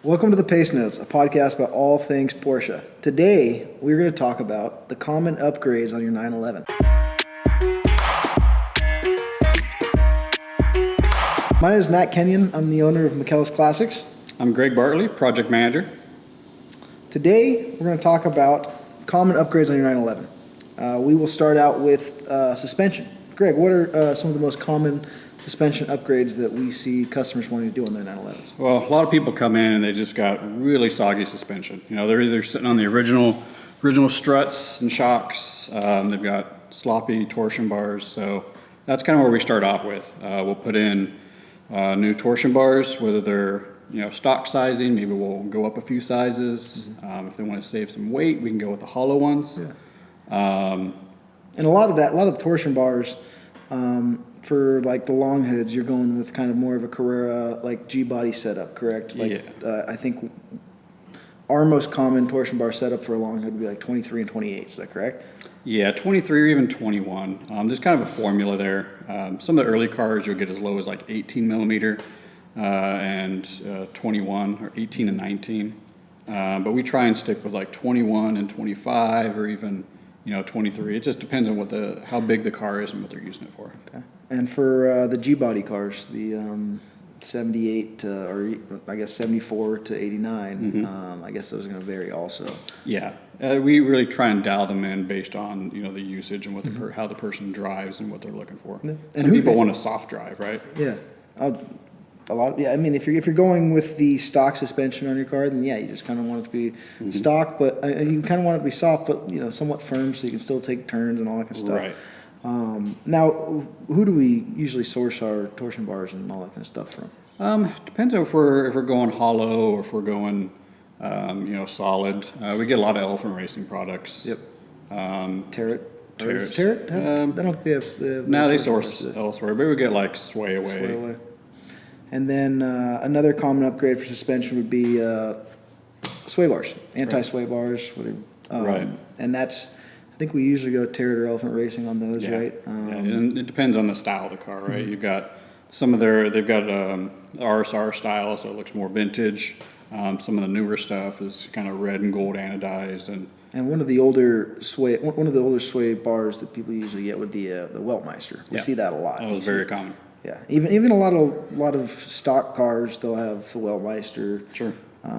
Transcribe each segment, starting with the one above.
Welcome to the Pacenotes, a podcast about all things Porsche. Today, we're going to talk about the common upgrades on your 911. My name is Matt Kenyon. I'm the owner of Makellos Classics. I'm Greg Bartley, project manager. Today, we're going to talk about common upgrades on your 911. We will start out with suspension. Greg, what are some of the most common suspension upgrades that we see customers wanting to do on their 911s? Well, a lot of people come in and they just got really soggy suspension. You know, they're either sitting on the original struts and shocks. They've got sloppy torsion bars. So that's kind of where we start off with. We'll put in new torsion bars, whether they're stock sizing. Maybe we'll go up a few sizes. If they want to save some weight, we can go with the hollow ones. Yeah. And a lot of the torsion bars. For like the long hoods, you're going with kind of more of a Carrera like G-body setup, correct? Like, yeah. I think our most common torsion bar setup for a long hood would be like 23 and 28. Is that correct? Yeah, 23 or even 21. There's kind of a formula there. Some of the early cars you'll get as low as like 18 millimeter and 21 or 18 and 19. But we try and stick with like 21 and 25 or even 23. It just depends on how big the car is and what they're using it for. Okay. And for the G-body cars, the 78 or I guess 74 to 89, I guess those are going to vary also. Yeah, we really try and dial them in based on the usage and what how the person drives and what they're looking for. Yeah. Some people want a soft drive, right? Yeah, I mean, if you're going with the stock suspension on your car, then yeah, you just kind of want it to be stock, but you kind of want it to be soft, but somewhat firm, so you can still take turns and all that kind of stuff. Right. Now, who do we usually source our torsion bars and all that kind of stuff from? Depends if we're going hollow or if we're going solid. We get a lot of Elephant Racing products. Yep. Tarot. I don't think they have. No, they source elsewhere, but we get like Sway Away. And then another common upgrade for suspension would be sway bars, anti-sway bars, whatever. Right. And that's, I think we usually go Tarot or Elephant Racing on those, right? Yeah, and it depends on the style of the car, right? You've got they've got RSR style, so it looks more vintage. Some of the newer stuff is kind of red and gold anodized, and one of the older sway bars that people usually get would be the Weltmeister. We see that a lot. That was very common. Yeah, even a lot of stock cars, they'll have the Weltmeister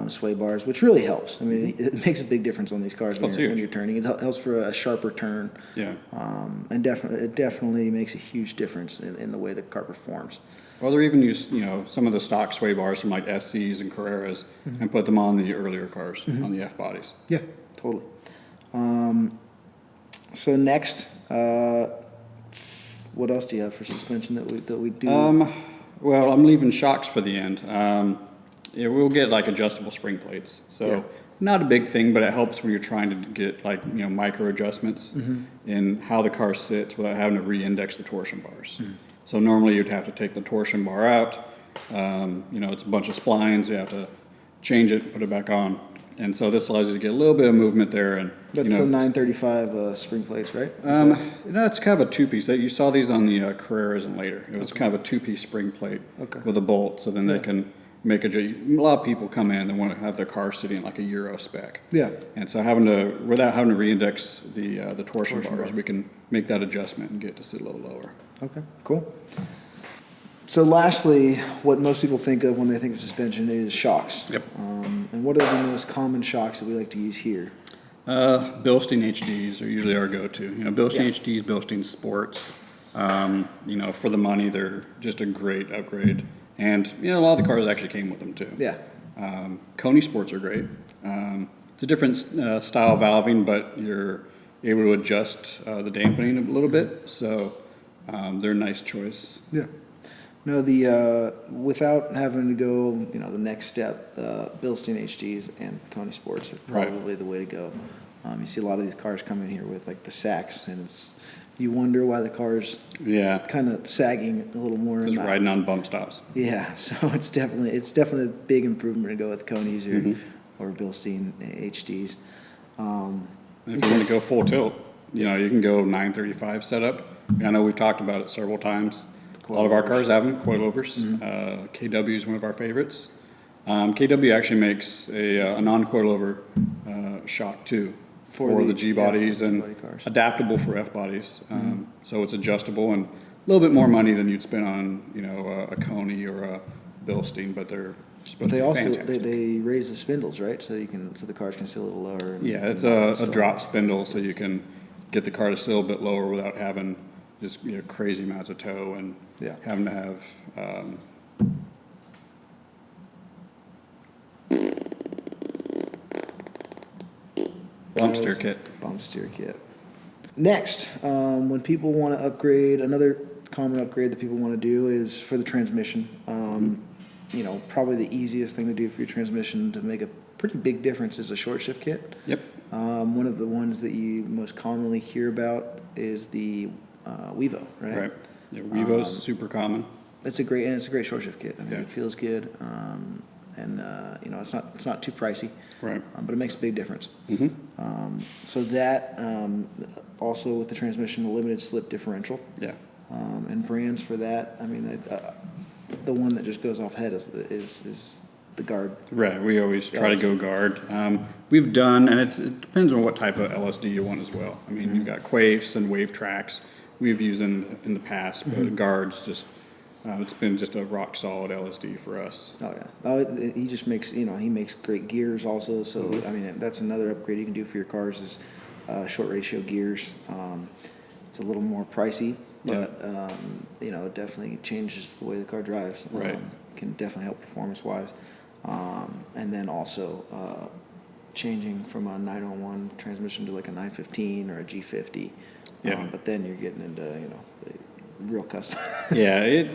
sway bars, which really helps. I mean, it makes a big difference on these cars when you're turning. It helps for a sharper turn. Yeah. And it definitely makes a huge difference in the way the car performs. Well, they're even use some of the stock sway bars from like SCs and Carreras and put them on the earlier cars on the F bodies. Yeah, totally. So next. What else do you have for suspension that we do? Well, I'm leaving shocks for the end. We'll get like adjustable spring plates. So not a big thing, but it helps when you're trying to get like micro adjustments in how the car sits without having to re-index the torsion bars. So normally you'd have to take the torsion bar out. It's a bunch of splines. You have to change it, put it back on. And so this allows you to get a little bit of movement there. And that's the 935 spring plates, right? It's kind of a two-piece. You saw these on the Carreras and later. It was kind of a two-piece spring plate with a bolt, so then they can make a lot of people come in, they want to have their car sitting like a Euro spec. Yeah. And so without having to re-index the torsion bars, we can make that adjustment and get to sit a little lower. Okay, cool. So lastly, what most people think of when they think of suspension is shocks. Yep. And what are the most common shocks that we like to use here? Bilstein HDs are usually our go-to. Bilstein HDs, Bilstein Sports. For the money, they're just a great upgrade. And a lot of the cars actually came with them too. Yeah. Coney Sports are great. It's a different style valving, but you're able to adjust the dampening a little bit. So they're a nice choice. Yeah. No, without having to go, the next step, Bilstein HDs and Coney Sports are probably the way to go. You see a lot of these cars come in here with like the sacks, and you wonder why the car's kind of sagging a little more. Just riding on bump stops. Yeah, so it's definitely a big improvement to go with Coney's or Bilstein HDs. If you want to go full tilt, you can go 935 setup. I know we've talked about it several times. A lot of our cars have them, coilovers. KW is one of our favorites. KW actually makes a non-coilover shock too for the G bodies and G-body cars. adaptable for F bodies. So it's adjustable and a little bit more money than you'd spend on a Coney or a Bilstein, but they're supposed They to be also fantastic. they they raise the spindles, right? So the cars can sit a little lower. Yeah, it's and a drop spindle, so you can get the car to sit a little bit lower without having just crazy amounts of tow and Yeah. having to have bump steer kit. Bump steer kit. Next, when people want to upgrade, another common upgrade that people want to do is for the transmission. Probably the easiest thing to do for your transmission to make a pretty big difference is a short shift kit. Yep. One of the ones that you most commonly hear about is the Wevo, right? Right. Yeah, Wevo's super common. It's a great short shift kit. I mean, Yeah. it feels good, it's not too pricey, Right. but it makes a big difference. Mm-hmm. So that also with the transmission, the limited slip differential, Yeah. and brands for that. I mean, the one that just goes off head is the guard. Right. We always try to go guard. We've done, and it depends on what type of LSD you want as well. I mean, you've got Quaifs and Wave Tracks we've used in the past, but guards just. It's been just a rock solid LSD for us. Oh yeah. He just makes he makes great gears also. So I mean that's another upgrade you can do for your cars is short ratio gears. It's a little more pricey, but it definitely changes the way the car drives. Right. Can definitely help performance wise, and then also changing from a 901 transmission to like a 915 or a G50. Yeah. But then you're getting into the real custom. Yeah, it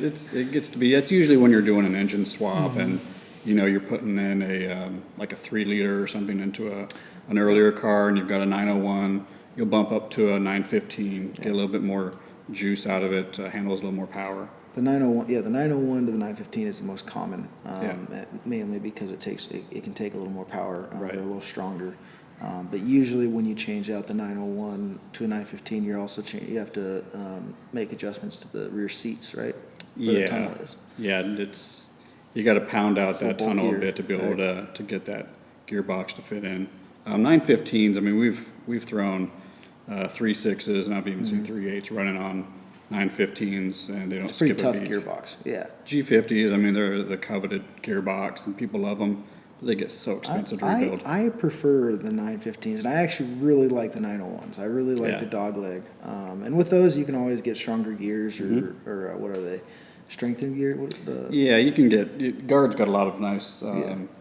gets to be. That's usually when you're doing an engine swap and you're putting in like a 3-liter or something into an earlier car, and you've got a 901. You'll bump up to a 915, get a little bit more juice out of it, handles a little more power. The 901, the 901 to the 915 is the most common, Yeah. mainly because it can take a little more power. Right. They're a little stronger. But usually when you change out the 901 to a 915, you have to make adjustments to the rear seats, right? Where the tunnel is. Yeah, you got to pound out It's a that tunnel a bulkier, bit to be able right. to get that gearbox to fit in. 915s. I mean, we've thrown 3.6s, and I've even seen 3.8s running on 915s, and they don't It's a pretty skip a tough beat. gearbox. Yeah. G50s. I mean, they're the coveted gearbox, and people love them. But they get so expensive to rebuild. I prefer the 915s, and I actually really like the 901s. I really like Yeah. the dog leg. And with those, you can always get stronger gears or what are they? Strengthened gear? Yeah, you can get Guard's got a lot of nice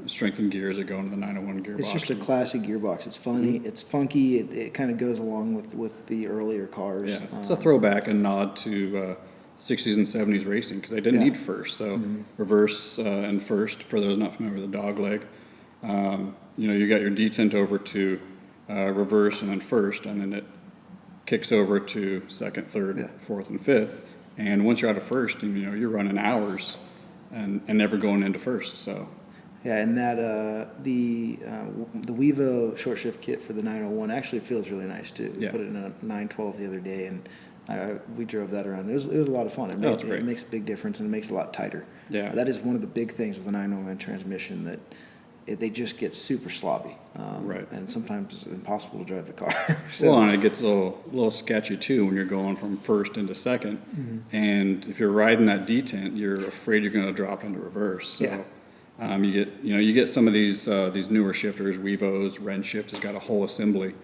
strengthened gears that go into the 901 gearbox. It's just a classic gearbox. It's funny. It's funky. It kind of goes along with the earlier cars. Yeah, it's a throwback and nod to 60s and 70s racing because they didn't Yeah. need first. So reverse and first, for those not familiar with the dog leg. You got your detent over to reverse and then first, and then it kicks over to second, third, fourth, and fifth. And once you're out of first, you're running hours and never going into first. So Yeah, and that the Wevo short shift kit for the 901 actually feels really nice too. We Yeah. put it in a 912 the other day, and we drove that around. It was a lot of fun. it's great. It makes a big difference, and it makes it a lot tighter. Yeah. That is one of the big things with the 901 transmission that they just get super sloppy. Right. And sometimes it's impossible to drive the car. well, and it gets a little sketchy too when you're going from first into second. And if you're riding that detent, you're afraid you're going to drop into reverse. So Yeah. you get some of these newer shifters, Wevos, Ren Shift has got a whole assembly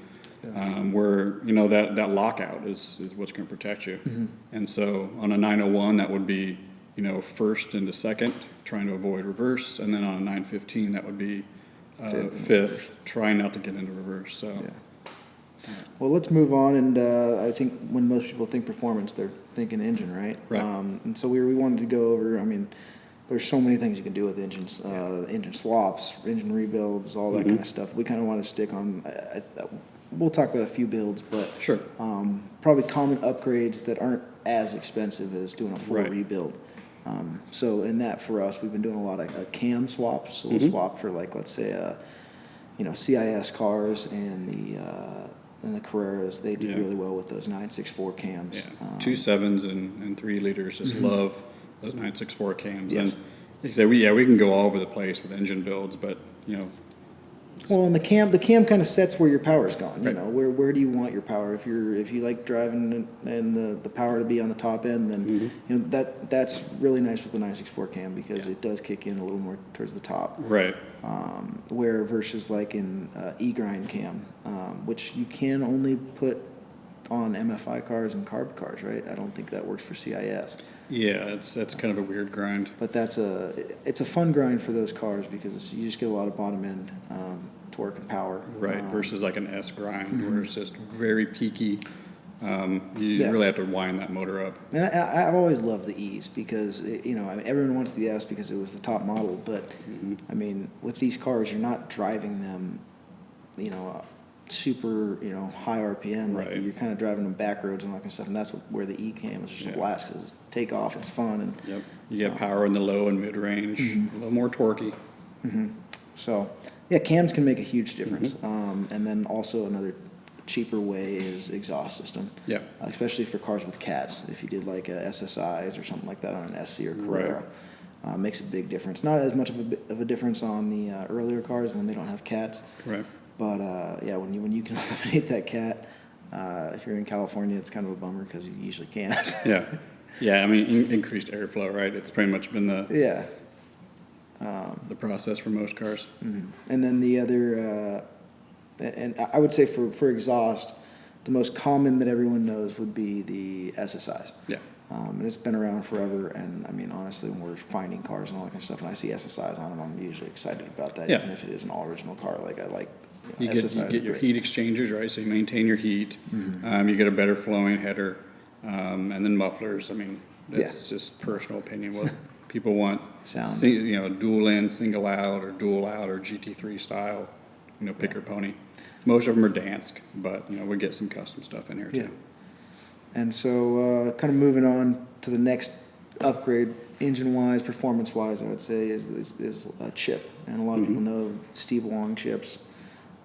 where that lockout is what's going to protect you. And so on a 901 that would be first into second, trying to avoid reverse, and then on a 915 that would be fifth, trying not to get into reverse. So Well, let's move on, and I think when most people think performance, they're thinking engine, right? Right. And so we wanted to go over, I mean, there's so many things you can do with engines, engine swaps, engine rebuilds, all that kind of stuff. We kind of want to stick on, we'll talk about a few builds, but sure. probably common upgrades that aren't as expensive as doing a full Right. rebuild. So in that, for us, we've been doing a lot of cam swaps. So we'll swap for, like, let's say, CIS cars and the Carreras. They do really well with those 964 cams. Yeah. 2.7s and 3 liters just love those 964 cams. Yes. Like I said, we can go all over the place with engine builds, but Well, and the cam kind of sets where your power's going. You Right. know, where do you want your power? If you like driving and the power to be on the top end, then you know that's really nice with the 964 cam because it does kick in a little more towards the top. right. Where versus like in e-grind cam, which you can only put on MFI cars and carb cars, right? I don't think that works for CIS. Yeah, that's kind of a weird grind. But it's a fun grind for those cars because you just get a lot of bottom end torque and power. Right, versus like an S grind where it's just very peaky. You Yeah. really have to wind that motor up. And I've always loved the E's because you know, I mean, everyone wants the S because it was the top model. But I mean, with these cars, you're not driving them, you know, super, you know, high RPM. Like Right. you're kind of driving them back roads and all that kind of stuff. And that's where the E cam is just a blast because take off, it's fun and. Yep. You get power in the low and mid range, a little more torquey. So, yeah, cams can make a huge difference. And then also another cheaper way is exhaust system. Yeah. Especially for cars with cats. If you did like a SSIs or something like that on an SC or Carrera, makes a big difference. Not as much of a difference on the earlier cars when they don't have cats. Right. But yeah, when you can eliminate that cat, if you're in California, it's kind of a bummer because you usually can't. Yeah. Yeah, I mean, increased airflow, right? It's pretty much been Yeah. the process for most cars. And then the other, and I would say for exhaust, the most common that everyone knows would be the SSIs. Yeah. And it's been around forever. And I mean, honestly, when we're finding cars and all that kind of stuff, and I see SSIs on them, I'm usually excited about that, Yeah. even if it is an all original car. Like I like You SSIs. get your heat exchangers, right? So you maintain your heat. You get a better flowing header. And then mufflers. I mean, that's just personal opinion. What people want. Sound. Dual in, single out, or dual out, or GT3 style, pick your pony. Most of them are Dansk, but, we get some custom stuff in here too. Yeah. And so, kind of moving on to the next upgrade, engine-wise, performance-wise, I would say, is a chip. And a lot of people know Steve Wong chips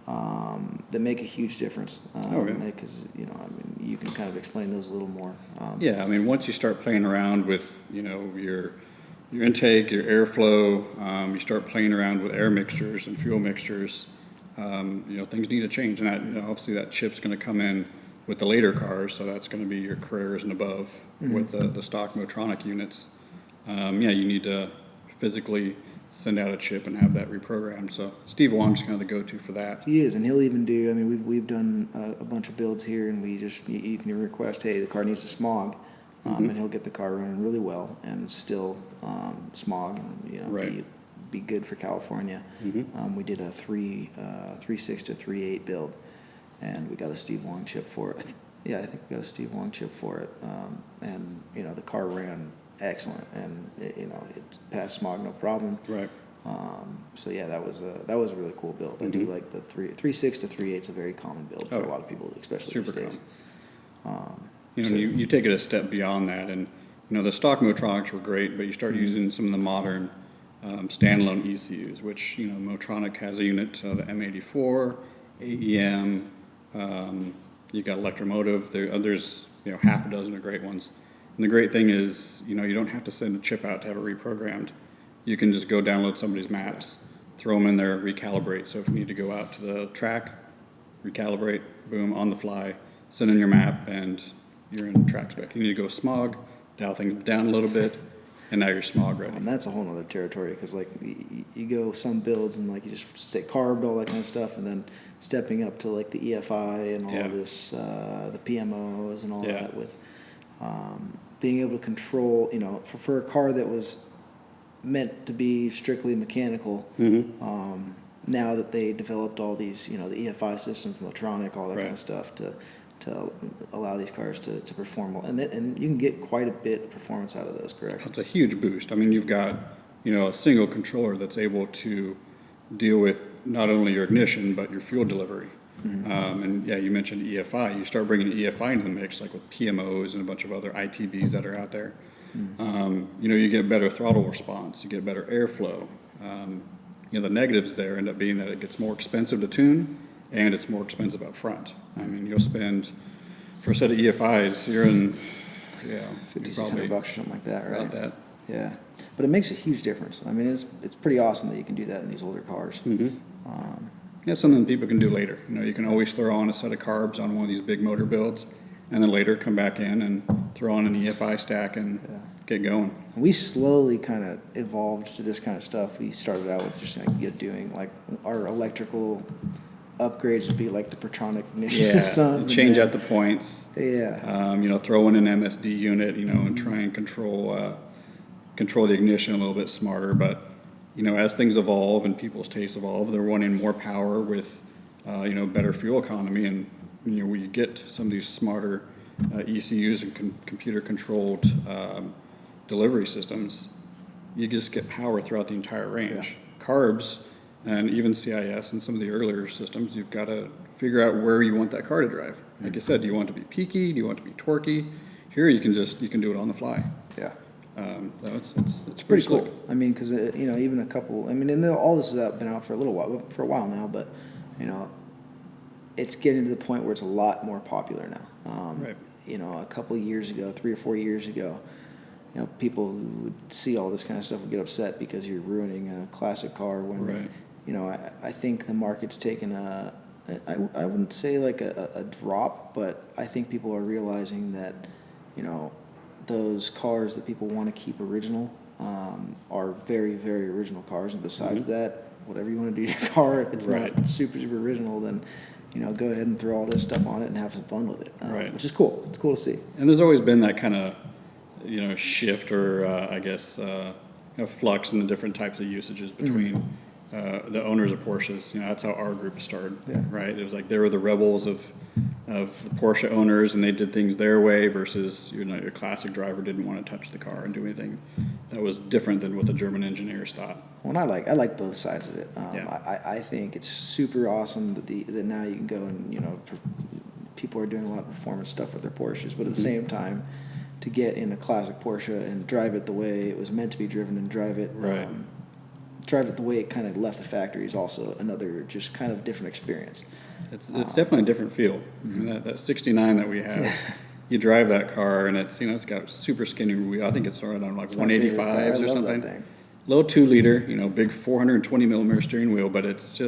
that make a huge difference. Because, you can kind of explain those a little more. Yeah, I mean, once you start playing around with, your intake, your airflow, you start playing around with air mixtures and fuel mixtures, things need to change. And that, obviously that chip's going to come in with the later cars, so that's going to be your Carreras and above with the stock Motronic units. You need to physically send out a chip and have that reprogrammed. So Steve Wong's kind of the go-to for that. He is, and he'll even do, I mean, we've done a bunch of builds here, and you can even request, hey, the car needs to smog, and he'll get the car running really well and still smog and, be good for California. We did a 3.6 to 3.8 build, and we got a Steve Wong chip for it. I think we got a Steve Wong chip for it, and the car ran excellent, and it passed smog no problem. Right. So yeah, that was a really cool build. I do like the 3.6 to 3.8 is a very common build for a lot of people, especially Super these days. You take it a step beyond that, and the stock Motronics were great, but you start using some of the modern standalone ECUs, which Motronic has a unit, the M84, AEM. You got Electromotive. There's half a dozen of great ones. And the great thing is, you don't have to send a chip out to have it reprogrammed. You can just go download somebody's maps, throw them in there, recalibrate. So if you need to go out to the track, recalibrate, boom, on the fly, send in your map, and you're in track spec. You need to go smog, dial things down a little bit, and now you're smog ready. And that's a whole other territory, because like you go some builds and like you just say carbed, all that kind of stuff, and then stepping up to like the EFI and all of this, the PMOs and all that with being able to control, for a car that was meant to be strictly mechanical, now that they developed all these, the EFI systems, Motronic, all that kind of stuff to allow these cars to perform well. And you can get quite a bit of performance out of those, correct? It's a huge boost. I mean, you've got, a single controller that's able to deal with not only your ignition, but your fuel delivery. And you mentioned EFI. You start bringing EFI into the mix, like with PMOs and a bunch of other ITBs that are out there. You get better throttle response, you get better airflow. The negatives there end up being that it gets more expensive to tune, and it's more expensive up front. I mean, you'll spend, for a set of EFIs, you're in, $5,600 or something like that, right? About that. Yeah. But it makes a huge difference. I mean, it's pretty awesome that you can do that in these older cars. That's something people can do later. You can always throw on a set of carbs on one of these big motor builds, and then later come back in and throw on an EFI stack and get going. We slowly kind of evolved to this kind of stuff. We started out with just doing like our electrical upgrades would be like the Patronic ignition system. Change out the points. Yeah. Throw in an MSD unit, and try and control the ignition a little bit smarter. But, as things evolve and people's tastes evolve, they're wanting more power with, better fuel economy. And, when you get some of these smarter ECUs and computer-controlled delivery systems, you just get power throughout the entire range. Carbs and even CIS and some of the earlier systems, you've got to figure out where you want that car to drive. Like you said, do you want it to be peaky? Do you want it to be torquey? Here you can do it on the fly. Yeah. It's pretty cool. Slick. I mean, because even a couple. I mean, and all this has been out for a while now, but it's getting to the point where it's a lot more popular now. Right. A couple of years ago, 3 or 4 years ago, people who would see all this kind of stuff would get upset because you're ruining a classic car. When I think the market's taken I wouldn't say like a drop, but I think people are realizing that those cars that people want to keep original are very, very original cars. And besides that, whatever you want to do to your car, if it's not super, super original, then go ahead and throw all this stuff on it and have some fun with it, which is cool. It's cool to see. And there's always been that kind of, shift or flux in the different types of usages between the owners of Porsches. That's how our group started, right? It was like they were the rebels of the Porsche owners, and they did things their way versus, your classic driver didn't want to touch the car and do anything that was different than what the German engineers thought. Well, and I like both sides of it. I think it's super awesome that now you can go and, people are doing a lot of performance stuff with their Porsches, but at the same time, to get in a classic Porsche and drive it the way it was meant to be driven and drive it the way it kind of left the factory is also another just kind of different experience. It's definitely a different feel. I mean, that 69 that we have, you drive that car and it's got super skinny wheel. I think it's around like 185s or something. Low 2-liter, big 420 millimeter steering wheel, but it's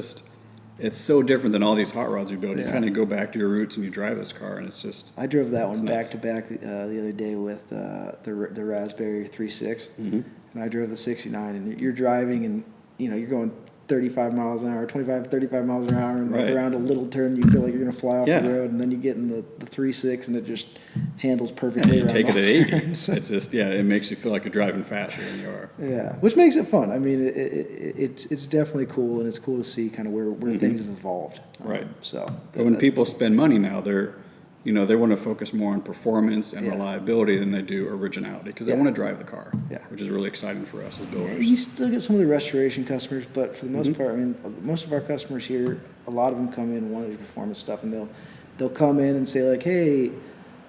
so different than all these hot rods you build. You kind of go back to your roots and you drive this car, and it's just. I drove that one back to back the other day with the Raspberry 3.6, and I drove the 69. And you're driving, and you're going 35 miles an hour, 25, 35 miles an hour, and around a little turn, you feel like you're going to fly off the road, and then you get in the 3.6, and it just handles perfectly. You take it at 80. It's just it makes you feel like you're driving faster than you are. Yeah, which makes it fun. I mean, it's definitely cool, and it's cool to see kind of where things have evolved. Right. But when people spend money now, they want to focus more on performance and reliability than they do originality, because they want to drive the car, which is really exciting for us as builders. Yeah, you still get some of the restoration customers, but for the most part, I mean, most of our customers here, a lot of them come in and want to do performance stuff, and they'll come in and say like, hey,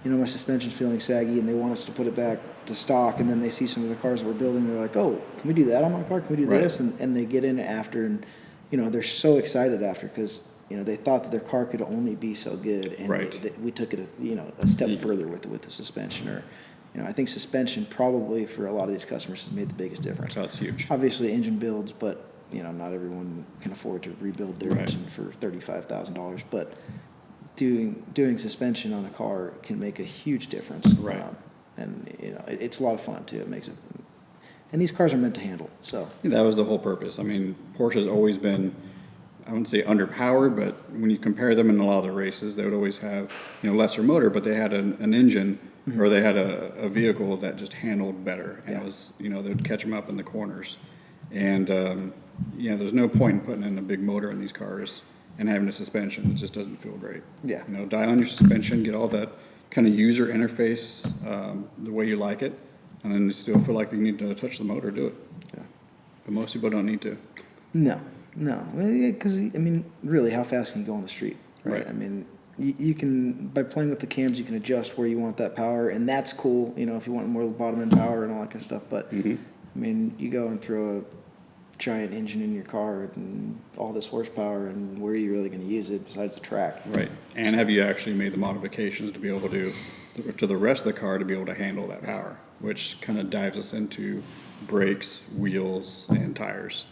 my suspension's feeling saggy, and they want us to put it back to stock, and then they see some of the cars that we're building, they're like, oh, can we do that on my car? Can we do this? And they get in after, and they're so excited after, because they thought that their car could only be so good, and we took it a step further with the suspension. Or I think suspension probably for a lot of these customers has made the biggest difference. That's huge. Obviously engine builds, but not everyone can afford to rebuild their engine for $35,000, but doing suspension on a car can make a huge difference. And it's a lot of fun too. It makes it, and these cars are meant to handle. So that was the whole purpose. I mean, Porsche's always been, I wouldn't say underpowered, but when you compare them in a lot of the races, they would always have lesser motor, but they had an engine or they had a vehicle that just handled better, and it was they would catch them up in the corners. And there's no point in putting in a big motor in these cars and having a suspension that just doesn't feel great. Dial on your suspension, get all that kind of user interface the way you like it, and then you still feel like you need to touch the motor, do it. But most people don't need to. No, because I mean, really, how fast can you go on the street, right? I mean, you can, by playing with the cams, you can adjust where you want that power, and that's cool. If you want more bottom end power and all that kind of stuff. But I mean, you go and throw a giant engine in your car and all this horsepower, and where are you really going to use it besides the track? Right. And have you actually made the modifications to be able to the rest of the car to be able to handle that power? which kind of dives us into brakes, wheels, and tires.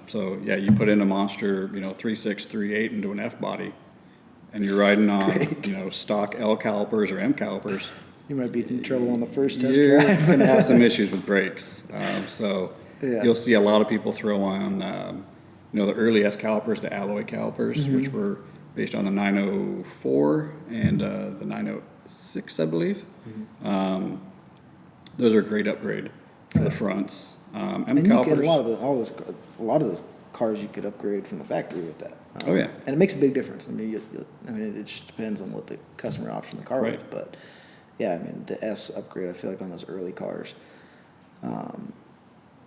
So yeah, you put in a monster, 3.6, 3.8 into an F body, and you're riding on, stock L calipers or M calipers. You might be in trouble on the first test You're drive. going to have some issues with brakes. So Yeah. you'll see a lot of people throw on, the early S calipers, the alloy calipers, which were based on the 904 and the 906, I believe. Those are a great upgrade for the fronts. M And you calipers. get a lot of the cars you could upgrade from the factory with that. Oh, yeah. And it makes a big difference. I mean, it just depends on what the customer option the car Right. with. But yeah, I mean, the S upgrade, I feel like on those early cars,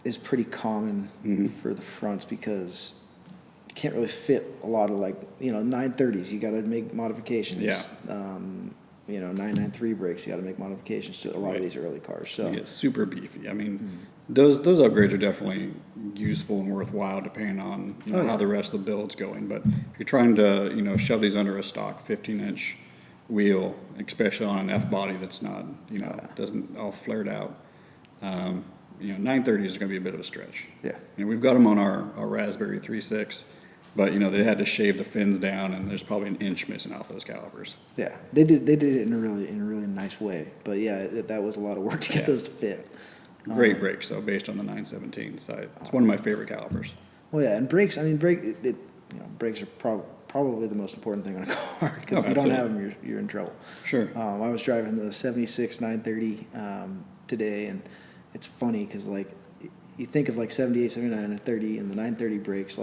is pretty common for the fronts because you can't really fit a lot of 930s. You got to make modifications. Yeah. 993 brakes. You got to make modifications to a lot of these early cars. So You get super beefy. I mean, those upgrades are definitely useful and worthwhile depending on how the rest of the build's going. But if you're trying to shove these under a stock 15-inch wheel, especially on an F body that's not doesn't all flared out, 930s is going to be a bit of a stretch. yeah. We've got them on our Raspberry 3.6, but they had to shave the fins down, and there's probably an inch missing off those calipers. Yeah, they did it in a really nice way. But yeah, that was a lot of work to get those to fit. Great brakes, though, based on the 917 side. It's one of my favorite calipers. Well, yeah, and brakes. I mean, brakes are probably the most important thing on a car because if you don't have them, you're in trouble. Sure. I was driving the 76 930 today, and it's funny because you think of 78, 79, and 30, and the 930 brakes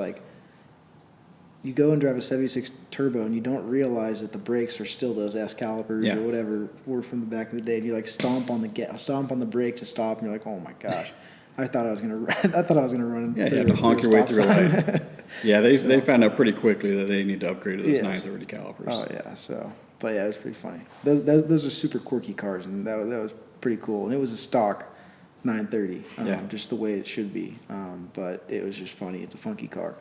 you go and drive a 76 turbo and you don't realize that the brakes are still those S calipers or whatever were from the back of the day, and you stomp on the brake to stop, and you're like, oh my gosh, I thought I was gonna run. Yeah, you have to honk your way through a light. Yeah, they found out pretty quickly that they need to upgrade to those 930 calipers. Oh yeah, but yeah, it's pretty funny. Those are super quirky cars, and that was pretty cool. And it was a stock 930, just the way it should be. But it was just funny. It's a funky car.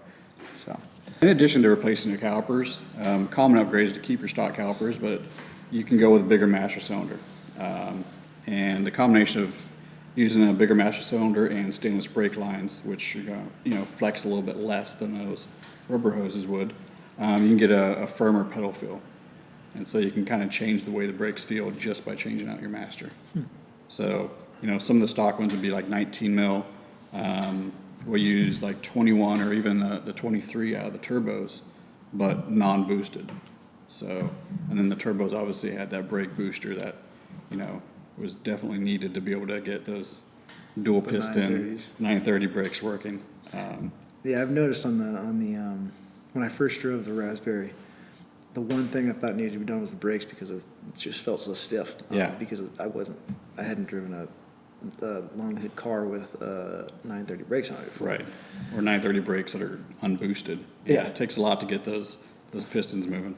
So. In addition to replacing your calipers, common upgrades to keep your stock calipers, but you can go with a bigger master cylinder. And the combination of using a bigger master cylinder and stainless brake lines, which are going to flex a little bit less than those rubber hoses would, you can get a firmer pedal feel. And so you can kind of change the way the brakes feel just by changing out your master. So, some of the stock ones would be 19 mil. We'll use 21 or even the 23 out of the turbos, but non-boosted. So, and then the turbos obviously had that brake booster that, was definitely needed to be able to get those dual piston 930 brakes working. Yeah, I've noticed on the when I first drove the Raspberry, the one thing I thought needed to be done was the brakes because it just felt so stiff. Because I hadn't driven a long hood car with 930 brakes on it before. Right. Or 930 brakes that are unboosted. Yeah. It takes a lot to get those pistons moving.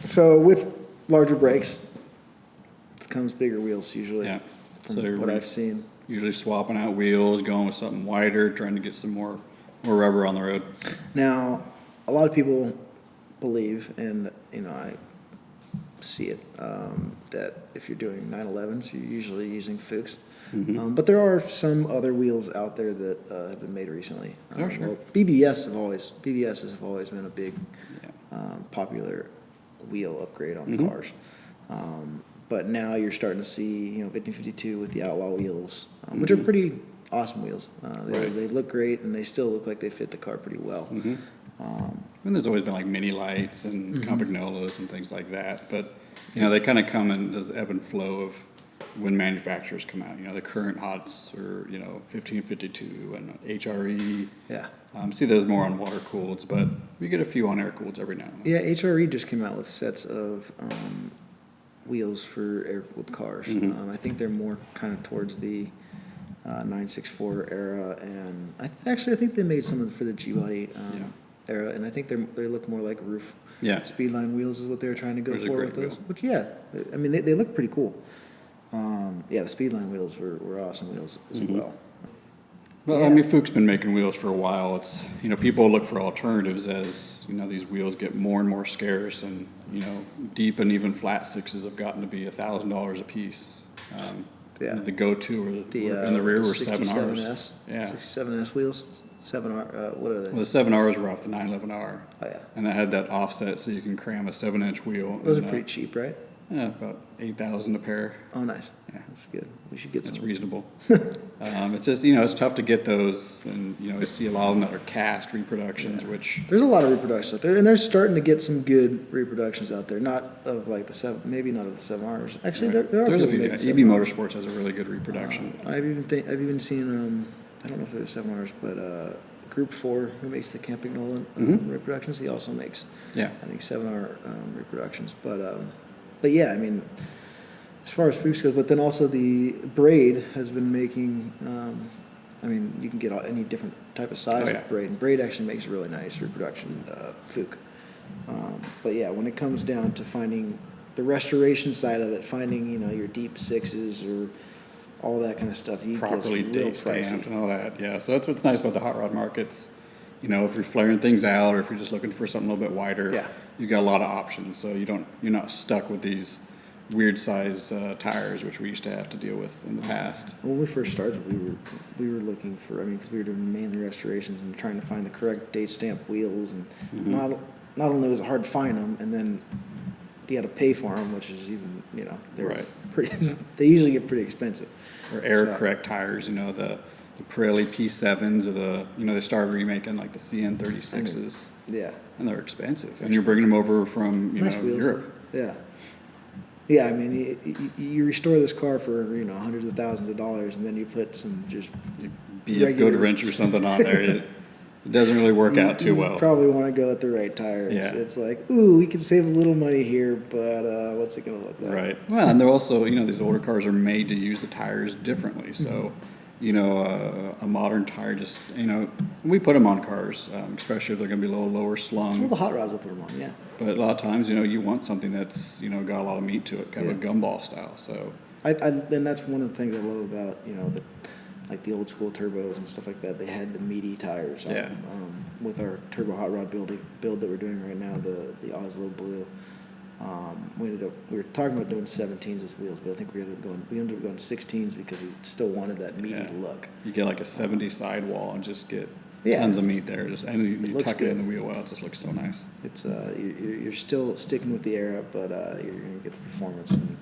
So with larger brakes, it comes bigger wheels usually. Yeah. From So what I've seen. Usually swapping out wheels, going with something wider, trying to get some more rubber on the road. Now, a lot of people believe, and I see it, that if you're doing 911s, you're usually using Fuchs. But there are some other wheels out there that have been made recently. Oh, sure. Well, BBSs have always been a big popular wheel upgrade on cars. But now you're starting to see 1552 with the Outlaw wheels, which are pretty awesome wheels. They look great, and they still look like they fit the car pretty well. And there's always been mini lights and Campagnolas and things like that. But they kind of come in the ebb and flow of when manufacturers come out. The current hots are 1552 and HRE. Yeah. See those more on water cooleds, but we get a few on air cooleds every now and then. Yeah, HRE just came out with sets of wheels for air-cooled cars. I think they're more kind of towards the 964 era, and I think they made some of them for the G-body era, and I think they look more like roof speedline wheels is what they were trying to go for with those. Which I mean they look pretty cool. The speedline wheels were awesome wheels as well. Well, I mean, Fuchs been making wheels for a while. It's people look for alternatives as these wheels get more and more scarce, and deep and even flat sixes have gotten to be $1,000 a piece. Yeah. The go-to in the rear were 7Rs. 67S. Yeah. 67S wheels. 7R. What are they? Well, the 7Rs were off the 911R. Oh yeah. And that had that offset so you can cram a 7-inch wheel. Those and, are pretty cheap, right? Yeah, about 8,000 a pair. Oh, nice. Yeah. That's good. We should get That's some. reasonable. It's just, it's tough to get those, and, you see a lot of them that are cast reproductions, which, There's a lot of reproductions out there, and they're starting to get some good reproductions out there. Not of like the seven, maybe not of the 7Rs. Actually, right. there are There's a people few. making EB 7Rs. Motorsports has a really good reproduction. I've even seen I don't know if they're the 7Rs, but Group 4, who makes the Camping Nolan reproductions, he also makes Yeah. I think 7R reproductions. But yeah, I mean, as far as Fuchs goes, but then also the Braid has been making. I mean, you can get any different type of size with Braid, and Braid actually makes a really nice reproduction Fuchs. But yeah, when it comes down to finding the restoration side of it, finding your deep sixes or all that kind of stuff, you Properly get real date stamped pricey. and all that. Yeah, so that's what's nice about the hot rod markets. If you're flaring things out, or if you're just looking for something a little bit wider, Yeah. you've got a lot of options. So you're not stuck with these weird size tires, which we used to have to deal with in the past. When we first started, we were looking for. I mean, because we were doing mainly restorations and trying to find the correct date stamp wheels, and not only was it hard to find them, and then you had to pay for them, which is even they're Right. pretty. They usually get pretty expensive. Or air correct tires, the Pirelli P7s, or they started remaking like the CN36s, Yeah. and they're expensive. And you're bringing them over from Nice wheels. Europe. Yeah. Yeah, I mean, you restore this car for hundreds of thousands of dollars, and then you put some just Be a good wrench or something on there. It doesn't really work out too well. You probably want to go with the right tire. Yeah. It's like, ooh, we can save a little money here, but what's it going to look like? Right. Well, and they're also, these older cars are made to use the tires differently. So, a modern tire just, we put them on cars, especially if they're going to be a little lower Well, slung. the hot rods will put them on, yeah. But a lot of times, you want something that's, got a lot of meat to it, kind of a gumball style. So, And that's one of the things I love about, like the old school turbos and stuff like that. They had the meaty tires on them. With our turbo hot rod build that we're doing right now, the Oslo Blue. We were talking about doing 17s as wheels, but I think we ended up going 16s because we still wanted that meaty look. you get like a 70 sidewall and just get Yeah. tons of meat there. And you looks tuck it in good. the wheel well. It just looks so nice. It's you're still sticking with the era, but you're gonna get the performance. And,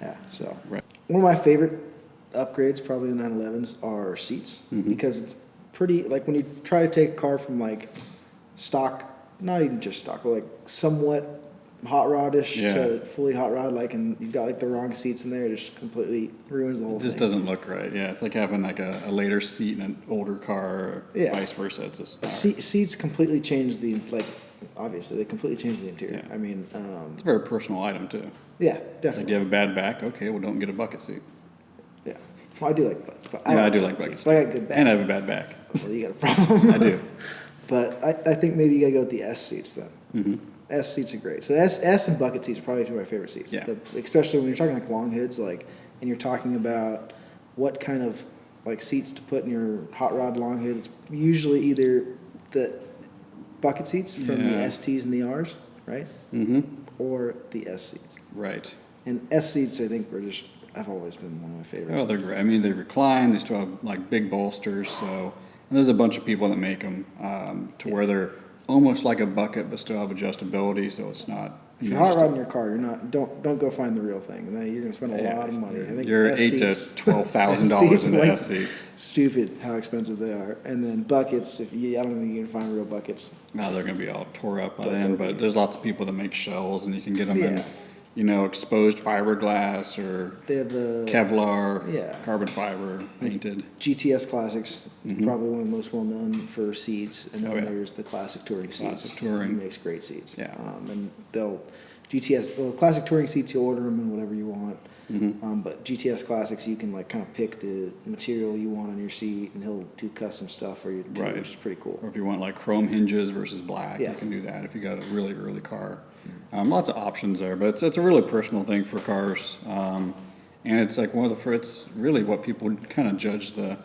yeah, so Right. one of my favorite upgrades, probably the 911s, are seats because it's pretty. Like when you try to take a car from like stock, not even just stock, but like somewhat hot rodish to fully hot rod, and you've got like the wrong seats in there, it just completely ruins the whole It just thing. doesn't look right. Yeah, it's like having like a later seat in an older car, or vice versa. It's just not. Seats completely change obviously they completely change the interior. Yeah. I mean, It's a very personal item too. yeah, Like, definitely. you have a bad back, okay, well, don't get a bucket seat. Yeah. Well, I do like butts, but I do like like buckets. But I got good back. And I have a bad back. Well, you got a problem. I do. But I think maybe you got to go with the S seats then. Mm-hmm. S seats are great. So S and bucket seats are probably two of my favorite seats. Yeah. Especially when you're talking like long hoods, and you're talking about what kind of seats to put in your hot rod long hood. It's usually either the bucket seats from the STs and the Rs, right? Mm-hmm. Or the S seats. Right. And S seats, I think, have always been one of my favorites. Oh, they're great. I mean, they recline. They still have like big bolsters. So, and there's a bunch of people that make them to where they're almost like a bucket, but still have adjustability. So it's not. If you're hot rodding your car, don't go find the real thing. And then you're going to spend a lot of money. I think You're S $8,000 seats- to $12,000 in the like, S seats. Stupid how expensive they are. And then buckets, I don't think you can find real buckets. Now they're going to be all tore up by But then, they'll but be- there's lots of people that make shells, and you can get them Yeah. in, exposed fiberglass or They have the Kevlar, Yeah. carbon fiber, painted. GTS Classics, probably one of the most well known for seats. And then Oh, yeah. there's the Classic Touring seats. Classic Touring. He makes great seats. Yeah. And Classic Touring seats, you order them in whatever you want. But GTS Classics, you can kind of pick the material you want on your seat, and he'll do custom stuff for you too, Right. which is pretty cool. Or if you want like chrome hinges versus black, Yeah. you can do that if you got a really early car. Lots of options there, but it's a really personal thing for cars. And it's like it's really what people kind of judge the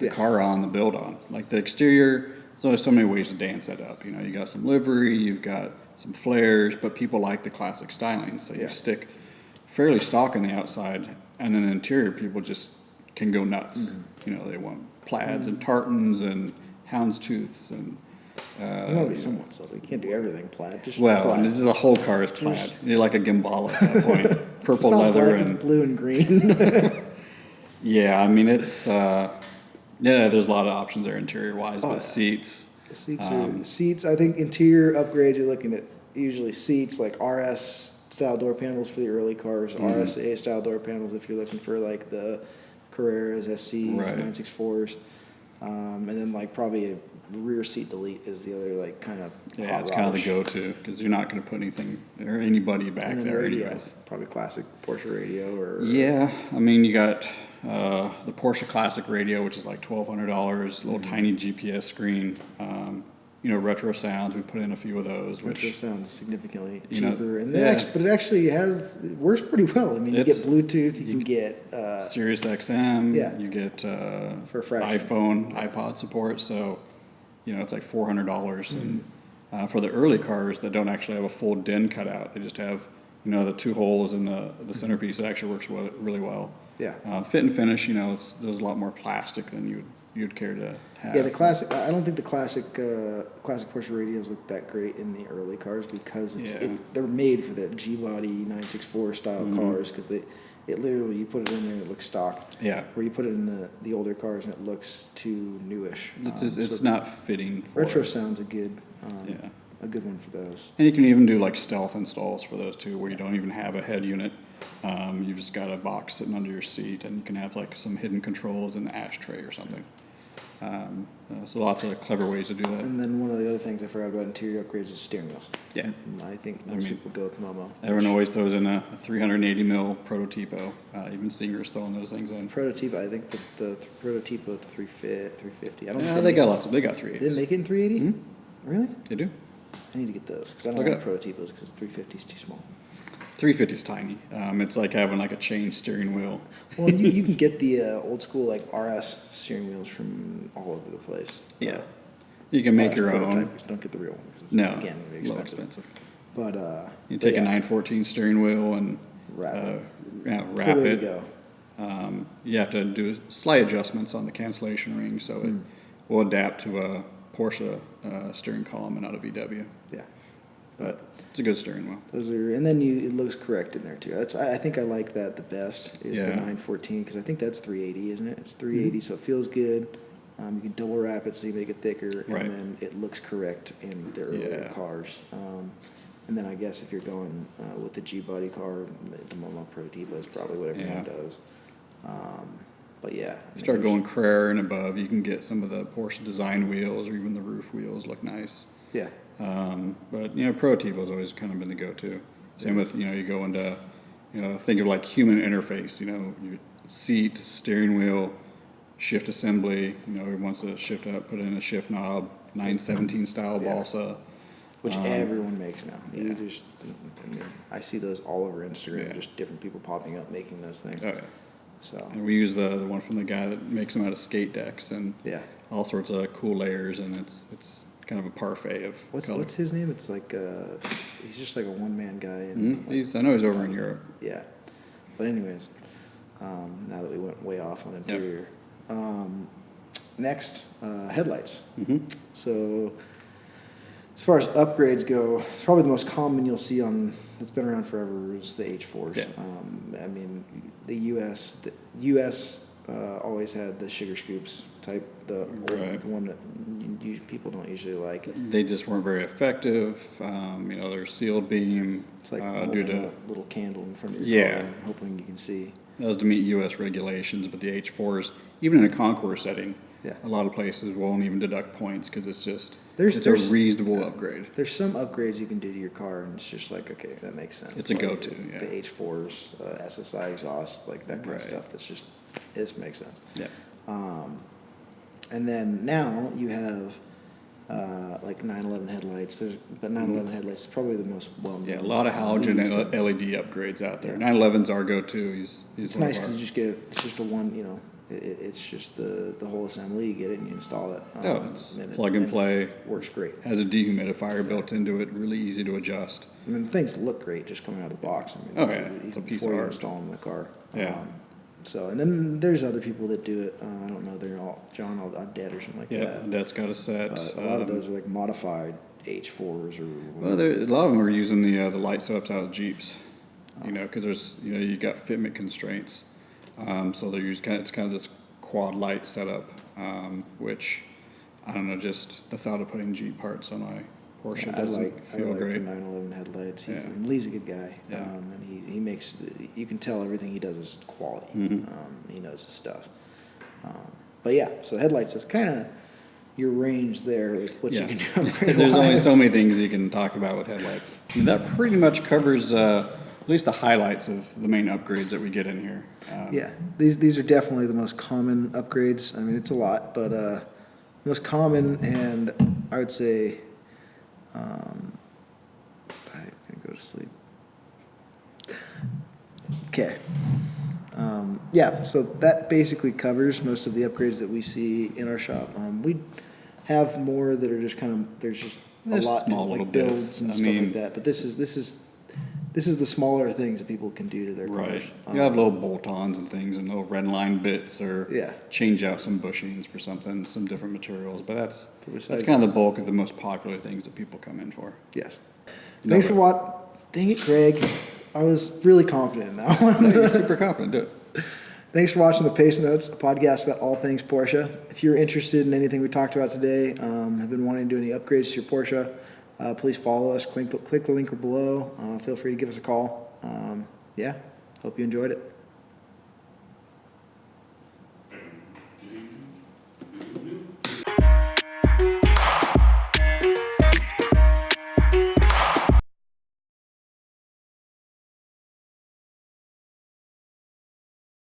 car on, the build on. Like the exterior, there's only so many ways to dance that up. You got some livery, you've got some flares, but people like the classic styling. So you stick fairly stock on the outside, And then the interior people just can go nuts. You know, they want plaids and tartans and houndstooths and. You want to be somewhat subtle. You can't do everything plaid. Just Well, plaid. and this is the whole car is plaid. You're like a Gimbal at that point. It's Purple not leather black, and it's blue and green. yeah, I mean it's yeah. There's a lot of options there interior wise, but yeah. seats. The seats. I think interior upgrades. You're looking at usually seats like RS style door panels for the early cars, RSA style door panels if you're looking for like the Carreras, SCs, Right. 964s, and then like probably a rear seat delete is the other like kind of Yeah, it's kind of the go-to because you're not going to put anything or anybody back and then there radio, anyways. probably classic Porsche radio or Yeah, I mean you got the Porsche Classic radio, which is like $1,200, little tiny GPS screen. You know, retro sounds. We put in a few of those, retro which sounds significantly you know, cheaper, and yeah. but it actually it works pretty well. I mean, you get It's- Bluetooth, you can get Sirius XM. Yeah. You get For a fraction. iPhone, iPod support. So, you know, it's like $400. And for the early cars that don't actually have a full DIN cutout, they just have, you know, the two holes in the centerpiece. It actually works really well. yeah. Fit and finish, you know, there's a lot more plastic than you'd care to have. Yeah, the classic. I don't think the classic Porsche radios look that great in the early cars because they're made for the G-body 964 style cars because it literally you put it in there and it looks stock. Yeah. Where you put it in the older cars and it looks too newish. It's so not fitting for retro it. sounds a good Yeah. a good one for those. And you can even do like stealth installs for those too, where you don't even have a head unit. You've just got a box sitting under your seat, and you can have like some hidden controls in the ashtray or something. So lots of clever ways to do that. And then one of the other things I forgot about interior upgrades is steering wheels. Yeah. And I think most people go with Momo. Everyone always throws in a 380 mil Prototipo. Even Singer's throwing those things in. Prototype, I think the Prototype with the 350. I don't Yeah, think they got lots of. They got They 380s. didn't make it in 380? Really? They do. I need to get those because I don't Look it like up. Prototypos because 350 is too small. 350 is tiny. It's like having like a chain steering wheel. Well, you can get the old school like RS steering wheels from all over the place. Yeah. You can make RS your own. prototypes. Don't get the real one because it's No, again very a little expensive. expensive. But You take a yeah, 914 steering wheel and wrap it. wrap So there you it. go. You have to do slight adjustments on the cancellation ring so it will adapt to a Porsche steering column and not a VW. Yeah. But it's a good steering wheel. Those are, and then it looks correct in there too. I think I like that the best is the Yeah. 914 because I think that's 380, isn't it? It's 380, so it feels good. You can double wrap it so you make it thicker, Right. and then it looks correct in the earlier Yeah. cars. And then I guess if you're going with the G-body car, the Momo Prototype is probably what everyone Yeah. does. But yeah, You start going Carrera and above, you can get some of the Porsche design wheels or even the roof wheels look nice. Yeah, But, you know, Prototipo's always kind of been the go-to. Same with, you know, you go into, you know, think of like human interface, you know, your seat, steering wheel, shift assembly, you know, everyone wants to shift up, put in a shift knob, 917 style Yeah. balsa. which everyone makes now. yeah. You just, I mean, I see those all over Instagram, Yeah. just different people popping up making those things. Oh, yeah. So And we use the one from the guy that makes them out of skate decks and yeah. all sorts of cool layers, and it's kind of a parfait of color. What's his name? It's like he's just like a one man guy. And I know he's over in Europe. yeah, but anyways, now that we went way off on interior, next headlights. So as far as upgrades go, probably the most common you'll see that's been around forever is the H4s. Yeah. I mean, the U.S. Always had the sugar scoops type, the one that people don't usually like. They just weren't very effective. You know, they're sealed beam. It's like due holding to a little candle in front of your car Yeah. and hoping you can see. that was to meet U.S. regulations, but the H4s, even in a concourse setting, Yeah. a lot of places won't even deduct points because it's just There's a reasonable upgrade. There's some upgrades you can do to your car, and it's just like, okay, that makes sense. It's a Like go-to, yeah. The H4s, SSI exhaust, like that kind Right. of stuff. This makes sense. Yeah. And then now you have like 911 headlights. But 911 headlights is probably the most well-known. Yeah, a lot of halogen used. LED upgrades out there. Yeah. 911's our go-to. He's It's one nice of our, because you just get it's just a one. You know, it's just the whole assembly. You get it and you install it. it's and plug and play. Works great. Has a dehumidifier built into it, really easy to adjust. I mean, things look great just coming out of the box. I mean, Oh, yeah, it's a even piece before of you art. install them in the car. Yeah. So, and then there's other people that do it. I don't know. They're all John Dead or something like Yeah, that. that's got a set. A lot of those are like modified H4s or Well, a lot of them are using the light setups out of Jeeps, because there's, you got fitment constraints. So they're using it's kind of this quad light setup, which, I don't know, just the thought of putting Jeep parts on my Porsche doesn't feel great. I like the 911 headlights. Yeah. Lee's a good guy. Yeah. And he makes, you can tell everything he does is quality. He knows his stuff. But yeah, so headlights, that's kind of your range there with what you can do. There's only so many things you can talk about with headlights. And that pretty much covers at least the highlights of the main upgrades that we get in here. Yeah, these are definitely the most common upgrades. I mean, it's a lot, but most common, and I would say, I'm gonna go to sleep. Okay. Yeah, so that basically covers most of the upgrades that we see in our shop. We have more that are just kind of, there's just There's a lot small like little builds bits. and I stuff mean, like that. But this is the smaller things that people can do to their cars. Right. You have little bolt-ons and things and little red line bits or Yeah. change out some bushings for something, some different materials. But that's besides kind of the bulk of the most popular things that people come in for. Yes. Thanks for watching. Dang it, Craig. I was really confident in that one. No, you're super confident. Do it. Thanks for watching the Pacenotes, a podcast about all things Porsche. If you're interested in anything we talked about today, have been wanting to do any upgrades to your Porsche, please follow us. Click the link below. Feel free to give us a call. Yeah, hope you enjoyed it.